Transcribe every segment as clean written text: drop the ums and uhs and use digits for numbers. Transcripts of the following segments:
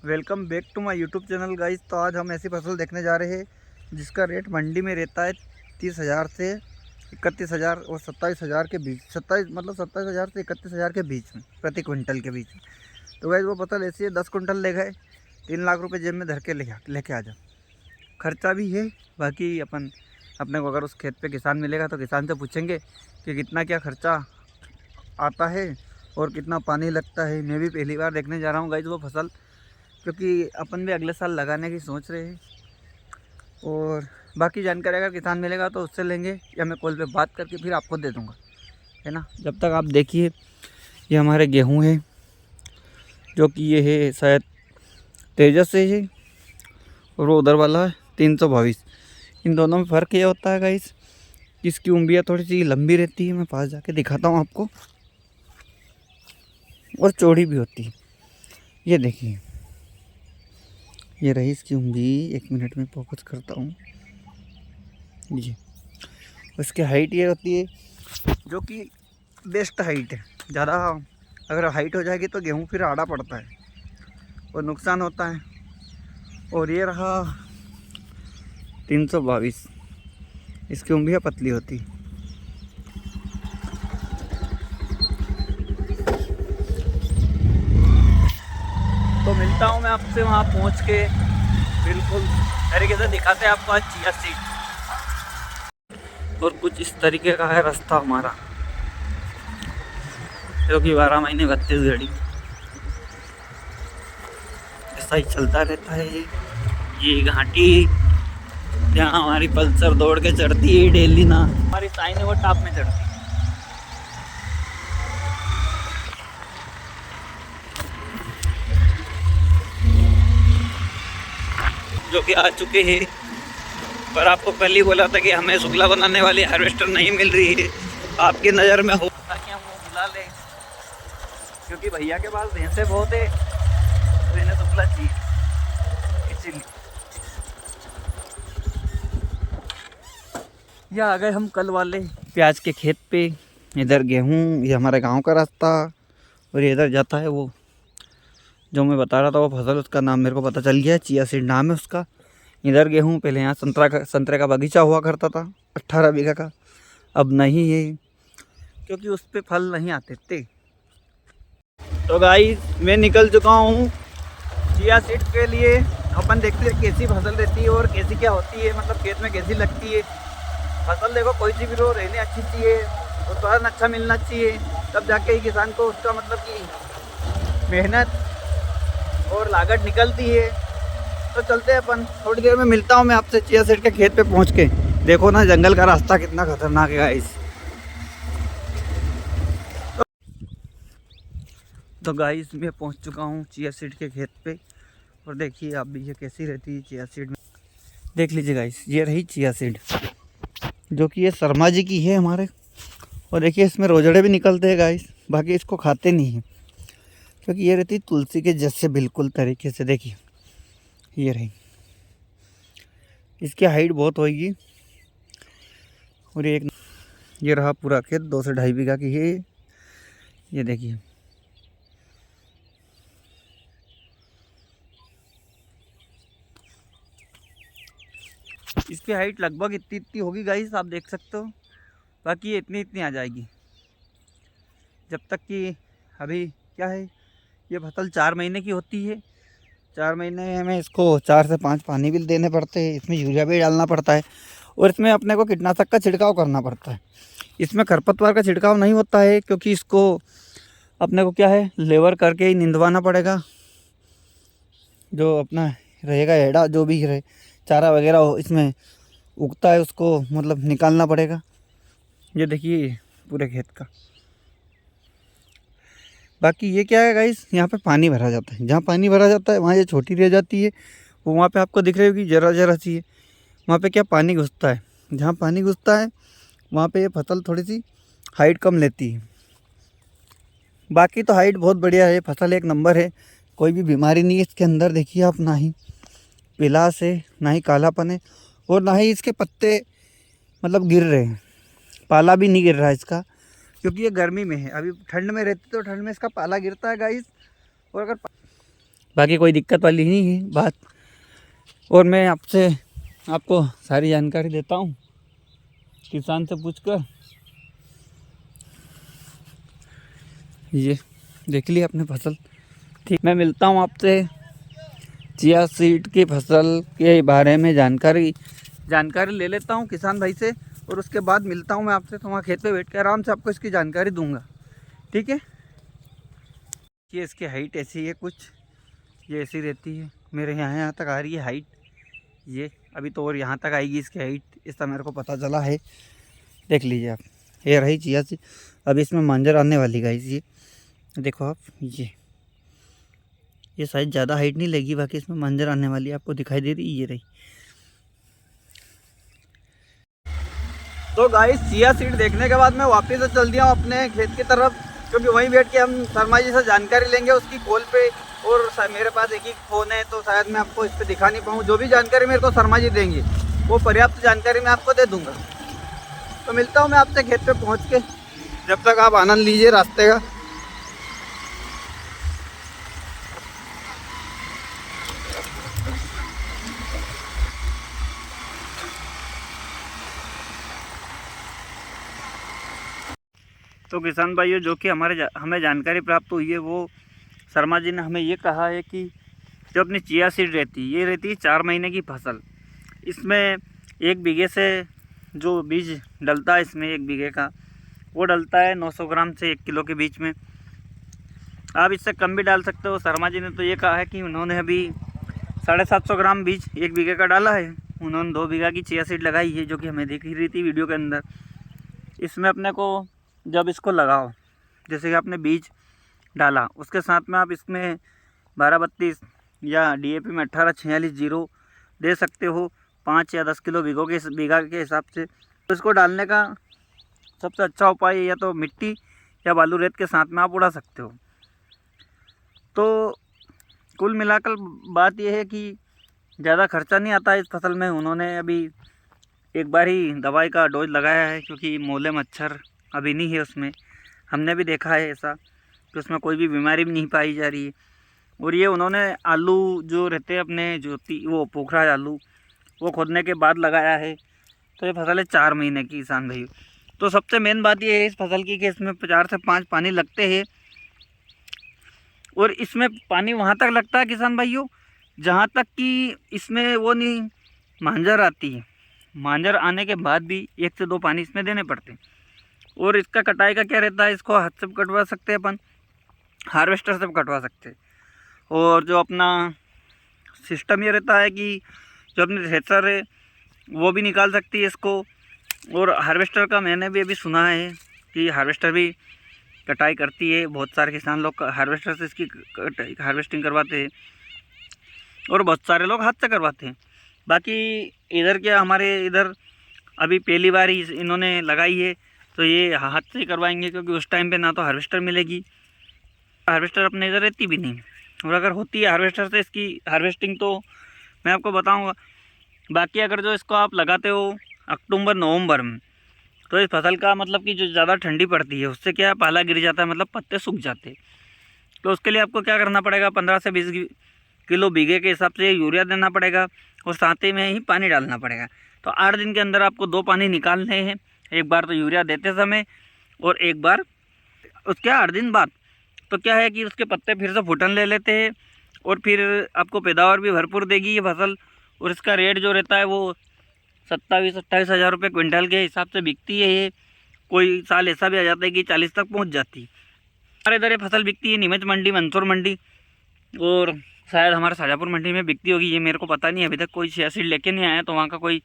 Welcome back to my YouTube channel guys. तो आज हम ऐसी फसल देखने जा रहे हैं जिसका रेट मंडी में रहता है 30,000 से 31,000 और 27,000 के बीच। 27,000 से 31,000 के बीच में प्रति क्विंटल के बीच में। तो गाइस वो फसल ऐसी है, 10 क्विंटल ले गए 3 लाख रुपये जेब में धर के लेके आ जाओ। खर्चा भी है, बाकी अपने को अगर उस खेत पे किसान मिलेगा तो किसान से पूछेंगे कि कितना क्या खर्चा आता है और कितना पानी लगता है। मैं भी पहली बार देखने जा रहा हूँ गाइस वो फसल, क्योंकि अपन भी अगले साल लगाने की सोच रहे हैं। और बाकी जानकारी अगर किसान मिलेगा तो उससे लेंगे या मैं कॉल पे बात करके फिर आपको दे दूँगा, है ना। जब तक आप देखिए, ये हमारे गेहूं है जो कि ये है शायद तेजस से है और वो उधर वाला है 322। इन दोनों में फ़र्क ये होता है गाइस, इसकी उम्बियाँ थोड़ी सी लंबी रहती है, मैं पास जाके दिखाता हूँ आपको, और चौड़ी भी होती है। ये देखिए, ये रही इसकी उंगली। 1 मिनट में फोकस करता हूँ। ये उसकी हाइट ये होती है जो कि बेस्ट हाइट है। ज़्यादा अगर हाइट हो जाएगी तो गेहूँ फिर आड़ा पड़ता है और नुकसान होता है। और ये रहा 322, इसकी उंगलियाँ पतली होती। तो मिलता हूँ मैं आपसे वहाँ पहुँच के, बिल्कुल तरीके से दिखाते हैं आपको आज चिया सीड। और कुछ इस तरीके का है रास्ता हमारा, जो कि 12 महीने 32 घड़ी ऐसा ही चलता रहता है। ये घाटी जहाँ हमारी पल्सर दौड़ के चढ़ती है डेली ना, हमारी साइन है वो टॉप में चढ़ती है। जो कि आ चुके हैं, पर आपको पहले ही बोला था कि हमें सुखला बनाने वाली हार्वेस्टर नहीं मिल रही है। आपकी नज़र में हो ताकि हम वो बुला लें, क्योंकि भैया के पास भैंसे बहुत है तो इन्हें सुखला चाहिए, इसीलिए। या आ गए हम कल वाले प्याज के खेत पे। इधर गेहूँ, ये हमारे गांव का रास्ता, और ये इधर जाता है वो जो मैं बता रहा था वो फसल, उसका नाम मेरे को पता चल गया, चिया सीड नाम है उसका। इधर गेहूँ, पहले यहाँ संतरे का बगीचा हुआ करता था 18 बीघा का, अब नहीं है क्योंकि उस पर फल नहीं आते थे। तो गाइस मैं निकल चुका हूँ चिया सीड के लिए। अपन देखते हैं कैसी फसल रहती है और कैसी क्या होती है, मतलब खेत में कैसी लगती है फसल। देखो कोई सी भी रो रहनी अच्छी चाहिए, उत्पादन अच्छा मिलना चाहिए, तब जाके ही किसान को उसका मतलब कि मेहनत और लागत निकलती है। तो चलते हैं अपन, थोड़ी देर में मिलता हूँ मैं आपसे चिया सीड के खेत पे पहुँच के। देखो ना जंगल का रास्ता कितना खतरनाक है गाइस। तो गाइस मैं पहुँच चुका हूँ चिया सीड के खेत पे, और देखिए आप भी ये कैसी रहती है चिया सीड में। देख लीजिए गाइस, ये रही चिया सीड जो कि ये शर्मा जी की है हमारे। और देखिए इसमें रोजड़े भी निकलते हैं गाइस, बाकी इसको खाते नहीं हैं क्योंकि ये रहती तुलसी के जैसे बिल्कुल तरीके से। देखिए ये रही, इसकी हाइट बहुत होगी। और ये रहा पूरा खेत, 2 से 2.5 बीघा की है। ये देखिए इसकी हाइट लगभग इतनी इतनी होगी गाइस, आप देख सकते हो। बाकी ये इतनी आ जाएगी जब तक कि अभी क्या है, ये फसल 4 महीने की होती है। 4 महीने में इसको 4 से 5 पानी भी देने पड़ते हैं, इसमें यूरिया भी डालना पड़ता है, और इसमें अपने को कीटनाशक का छिड़काव करना पड़ता है। इसमें खरपतवार का छिड़काव नहीं होता है क्योंकि इसको अपने को क्या है, लेबर करके ही निंदवाना पड़ेगा। जो अपना रहेगा हेड़ा, जो भी रहे चारा वगैरह हो इसमें उगता है, उसको मतलब निकालना पड़ेगा। ये देखिए पूरे खेत का। बाकी ये क्या है गाइस, यहाँ पे पानी भरा जाता है, जहाँ पानी भरा जाता है वहाँ ये छोटी रह जाती है। वो वहाँ पे आपको दिख रही होगी जरा जरा सी है, वहाँ पे क्या पानी घुसता है। जहाँ पानी घुसता है वहाँ पे ये फसल थोड़ी सी हाइट कम लेती है। बाकी तो हाइट बहुत बढ़िया है, फसल एक नंबर है, कोई भी बीमारी नहीं है इसके अंदर। देखिए आप, ना ही पिलास है, ना ही कालापन है, और ना ही इसके पत्ते मतलब गिर रहे हैं। पाला भी नहीं गिर रहा है इसका, क्योंकि ये गर्मी में है। अभी ठंड में रहती तो ठंड में इसका पाला गिरता है गाइस। और अगर बाकी कोई दिक्कत वाली नहीं है बात। और मैं आपको सारी जानकारी देता हूँ किसान से पूछकर। ये देख ली आपने फसल, ठीक। मैं मिलता हूँ आपसे चिया सीड की फसल के बारे में जानकारी ले लेता हूँ किसान भाई से, और उसके बाद मिलता हूँ मैं आपसे। तो वहाँ खेत पे बैठ के आराम से आपको इसकी जानकारी दूंगा, ठीक है। ये इसकी हाइट ऐसी है कुछ, ये ऐसी रहती है। मेरे यहाँ तक आ रही है हाइट ये, अभी तो और यहाँ तक आएगी इसकी हाइट, इसका मेरे को पता चला है। देख लीजिए आप, ये रही चिया सी। अभी इसमें मंजर आने वाली गाइस, ये देखो आप, ये शायद ज़्यादा हाइट नहीं लगी, बाकी इसमें मंजर आने वाली है, आपको दिखाई दे रही, ये रही। तो गाइस चिया सीड देखने के बाद मैं वापस से चल दिया हूँ अपने खेत की तरफ, क्योंकि वहीं बैठ के हम शर्मा जी से जानकारी लेंगे उसकी कॉल पे। और मेरे पास एक ही फ़ोन है तो शायद मैं आपको इस पर दिखा नहीं पाऊँ। जो भी जानकारी मेरे को शर्मा जी देंगे वो पर्याप्त जानकारी मैं आपको दे दूँगा। तो मिलता हूँ मैं आपसे खेत पे पहुँच के, जब तक आप आनंद लीजिए रास्ते का। तो किसान भाइयों, जो कि हमें जानकारी प्राप्त हुई है, वो शर्मा जी ने हमें ये कहा है कि जो अपनी चिया सीड रहती है, ये रहती है 4 महीने की फसल। इसमें 1 बीघे से जो बीज डलता है इसमें 1 बीघे का, वो डलता है 900 ग्राम से 1 किलो के बीच में। आप इससे कम भी डाल सकते हो। शर्मा जी ने तो ये कहा है कि उन्होंने अभी 750 ग्राम बीज 1 बीघे का डाला है। उन्होंने 2 बीघा की चिया सीड लगाई है, जो कि हमें दिख रही थी वीडियो के अंदर। इसमें अपने को जब इसको लगाओ, जैसे कि आपने बीज डाला, उसके साथ में आप इसमें 12-32 या DAP में 18-46-0 दे सकते हो, 5 या 10 किलो बीघा के हिसाब से। तो इसको डालने का सबसे अच्छा उपाय या तो मिट्टी या बालू रेत के साथ में आप उड़ा सकते हो। तो कुल मिलाकर बात यह है कि ज़्यादा खर्चा नहीं आता इस फसल में। उन्होंने अभी एक बार ही दवाई का डोज लगाया है, क्योंकि मोले मच्छर अभी नहीं है उसमें। हमने भी देखा है ऐसा कि उसमें कोई भी बीमारी भी नहीं पाई जा रही है। और ये उन्होंने आलू जो रहते हैं अपने वो पोखरा आलू, वो खोदने के बाद लगाया है। तो ये फसल है 4 महीने की किसान भाई। तो सबसे मेन बात ये है इस फसल की कि इसमें 4 से 5 पानी लगते हैं। और इसमें पानी वहाँ तक लगता है किसान भाइयों, जहाँ तक कि इसमें वो नहीं मांजर आती है। मांजर आने के बाद भी 1 से 2 पानी इसमें देने पड़ते हैं। और इसका कटाई का क्या रहता है, इसको हाथ से कटवा सकते हैं अपन, हार्वेस्टर से कटवा सकते हैं। और जो अपना सिस्टम ये रहता है कि जो अपनी थ्रेसर है वो भी निकाल सकती है इसको। और हार्वेस्टर का मैंने भी अभी सुना है कि हार्वेस्टर भी कटाई करती है। बहुत सारे किसान लोग हार्वेस्टर से इसकी हार्वेस्टिंग करवाते हैं, और बहुत सारे लोग हाथ से करवाते हैं। बाकी इधर क्या, हमारे इधर अभी पहली बार ही इन्होंने लगाई है, तो ये हाथ से ही करवाएंगे, क्योंकि उस टाइम पे ना तो हार्वेस्टर मिलेगी, हार्वेस्टर अपने इधर रहती भी नहीं। और अगर होती है हार्वेस्टर से इसकी हार्वेस्टिंग तो मैं आपको बताऊंगा। बाकी अगर जो इसको आप लगाते हो अक्टूबर-नवंबर में, तो इस फसल का मतलब कि जो ज़्यादा ठंडी पड़ती है उससे क्या पाला गिर जाता है, मतलब पत्ते सूख जाते हैं। तो उसके लिए आपको क्या करना पड़ेगा, 15 से 20 किलो बीघे के हिसाब से यूरिया देना पड़ेगा, और साथ ही में ही पानी डालना पड़ेगा। तो 8 दिन के अंदर आपको 2 पानी निकालने हैं, एक बार तो यूरिया देते समय और एक बार उसके 8 दिन बाद। तो क्या है कि उसके पत्ते फिर से फूटन ले लेते हैं, और फिर आपको पैदावार भी भरपूर देगी ये फसल। और इसका रेट जो रहता है वो 27-28 हज़ार रुपये क्विंटल के हिसाब से बिकती है ये। कोई साल ऐसा भी आ जाता है कि 40 तक पहुंच जाती है। हमारे इधर ये फसल बिकती है नीमच मंडी, मंदसौर मंडी, और शायद हमारे शाजापुर मंडी में बिकती होगी, ये मेरे को पता नहीं। अभी तक कोई चिया सीड लेके नहीं आया, तो वहाँ का कोई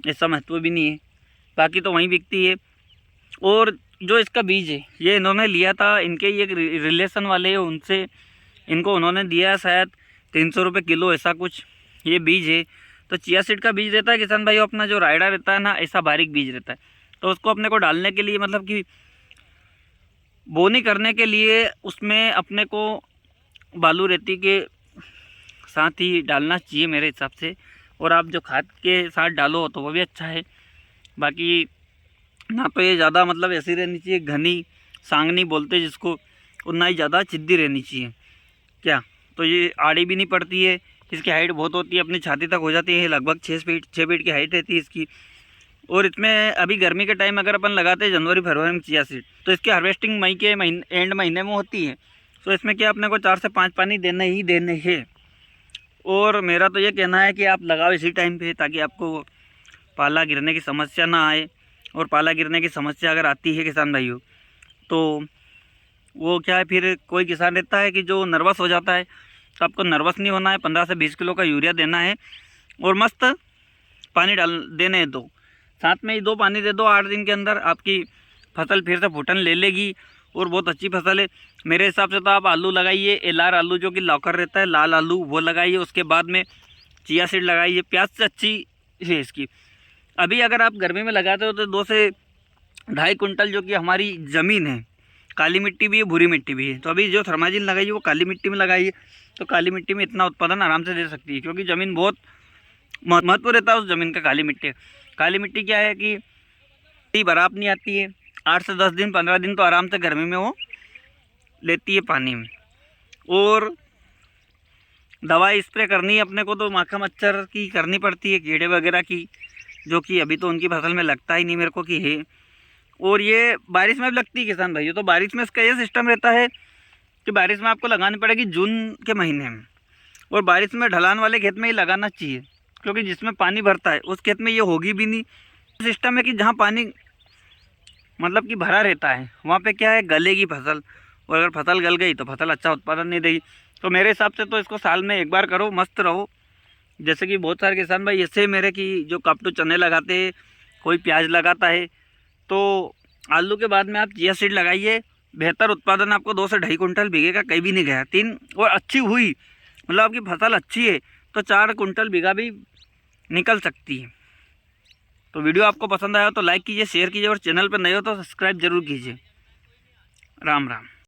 ऐसा महत्व भी नहीं है। बाकी तो वहीं बिकती है। और जो इसका बीज है ये इन्होंने लिया था, इनके ये रिलेशन वाले हैं, उनसे इनको उन्होंने दिया शायद 300 रुपये किलो ऐसा कुछ ये बीज है। तो चिया सीड का बीज रहता है किसान भाई अपना जो रायडा रहता है ना, ऐसा बारीक बीज रहता है। तो उसको अपने को डालने के लिए, मतलब कि बोनी करने के लिए, उसमें अपने को बालू रेती के साथ ही डालना चाहिए मेरे हिसाब से। और आप जो खाद के साथ डालो तो वो भी अच्छा है। बाकी ना तो ये ज़्यादा मतलब ऐसी रहनी चाहिए घनी, सांगनी बोलते जिसको, और ना ही ज़्यादा चिद्दी रहनी चाहिए। क्या तो ये आड़ी भी नहीं पड़ती है। इसकी हाइट बहुत होती है, अपनी छाती तक हो जाती है, लगभग 6 फीट की हाइट रहती है इसकी। और इसमें अभी गर्मी के टाइम अगर अपन लगाते हैं जनवरी फरवरी में चिया सीड, तो इसकी हार्वेस्टिंग मई के एंड महीने में होती है। तो इसमें क्या अपने को 4 से 5 पानी देने ही देने हैं। और मेरा तो ये कहना है कि आप लगाओ इसी टाइम पे, ताकि आपको पाला गिरने की समस्या ना आए। और पाला गिरने की समस्या अगर आती है किसान भाइयों, तो वो क्या है, फिर कोई किसान रहता है कि जो नर्वस हो जाता है। तो आपको नर्वस नहीं होना है, 15 से 20 किलो का यूरिया देना है और मस्त पानी डाल देने हैं। दो साथ में ही 2 पानी दे दो, 8 दिन के अंदर आपकी फसल फिर से फूटन ले लेगी और बहुत अच्छी फसल है। मेरे हिसाब से तो आप आलू लगाइए, एलार आलू जो कि लॉकर रहता है, लाल आलू, वो लगाइए। उसके बाद में चिया सीड लगाइए। प्याज से अच्छी है इसकी। अभी अगर आप गर्मी में लगाते हो तो 2 से 2.5 कुंटल जो कि हमारी ज़मीन है, काली मिट्टी भी है, भूरी मिट्टी भी है। तो अभी जो थर्माजिन लगाइए वो काली मिट्टी में लगाइए, तो काली मिट्टी में इतना उत्पादन आराम से दे सकती है, क्योंकि ज़मीन बहुत महत्व रहता है उस ज़मीन का। काली मिट्टी क्या है कि बराबर नहीं आती है, 8 से 10 दिन 15 दिन तो आराम से गर्मी में वो लेती है पानी में। और दवाई स्प्रे करनी है अपने को तो माखा मच्छर की करनी पड़ती है, कीड़े वगैरह की, जो कि अभी तो उनकी फसल में लगता ही नहीं मेरे को कि है। और ये बारिश में भी लगती है किसान भाइयों। तो बारिश में इसका ये सिस्टम रहता है कि बारिश में आपको लगानी पड़ेगी जून के महीने में। और बारिश में ढलान वाले खेत में ही लगाना चाहिए, क्योंकि जिसमें पानी भरता है उस खेत में ये होगी भी नहीं। सिस्टम है कि जहाँ पानी मतलब कि भरा रहता है वहाँ पे क्या है, गलेगी फसल। और अगर फसल गल गई तो फसल अच्छा उत्पादन नहीं देगी। तो मेरे हिसाब से तो इसको साल में एक बार करो, मस्त रहो। जैसे कि बहुत सारे किसान भाई ऐसे मेरे कि जो कपटू चने लगाते हैं, कोई प्याज लगाता है, तो आलू के बाद में आप चिया सीड लगाइए। बेहतर उत्पादन आपको 2 से 2.5 कुंटल बीघे का कहीं भी नहीं गया। 3 और अच्छी हुई, मतलब आपकी फसल अच्छी है तो 4 कुंटल बीघा भी निकल सकती है। तो वीडियो आपको पसंद आया तो लाइक कीजिए, शेयर कीजिए और चैनल पर नए हो तो सब्सक्राइब जरूर कीजिए। राम राम।